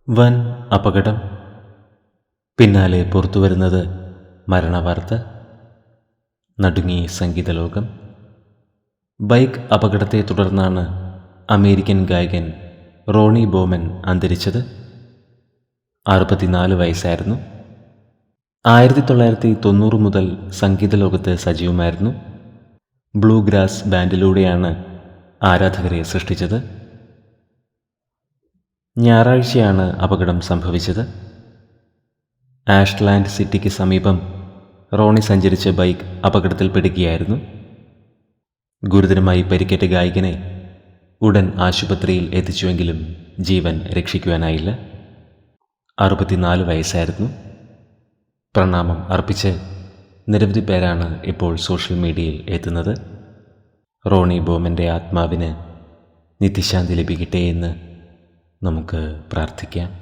വൻ അപകടം. പിന്നാലെ പുറത്തുവരുന്നത് മരണവാർത്ത. നടുങ്ങി സംഗീതലോകം. ബൈക്ക് അപകടത്തെ തുടർന്നാണ് അമേരിക്കൻ ഗായകൻ റോണി ബോമൻ അന്തരിച്ചത്. 64 വയസ്സായിരുന്നു. 1990 മുതൽ സംഗീതലോകത്ത് സജീവമായിരുന്നു. ബ്ലൂ ഗ്രാസ് ബാൻഡിലൂടെയാണ് ആരാധകരെ സൃഷ്ടിച്ചത്. ഞായറാഴ്ചയാണ് അപകടം സംഭവിച്ചത്. ആഷ്ലാൻഡ് സിറ്റിക്ക് സമീപം റോണി സഞ്ചരിച്ച ബൈക്ക് അപകടത്തിൽപ്പെടുകയായിരുന്നു. ഗുരുതരമായി പരിക്കേറ്റ ഗായകനെ ഉടൻ ആശുപത്രിയിൽ എത്തിച്ചുവെങ്കിലും ജീവൻ രക്ഷിക്കുവാനായില്ല. 64 വയസ്സായിരുന്നു. പ്രണാമം അർപ്പിച്ച് നിരവധി പേരാണ് ഇപ്പോൾ സോഷ്യൽ മീഡിയയിൽ എത്തുന്നത്. റോണി ബോമൻ്റെ ആത്മാവിന് നിത്യശാന്തി ലഭിക്കട്ടെ എന്ന് നമുക്ക് പ്രാർത്ഥിക്കാം.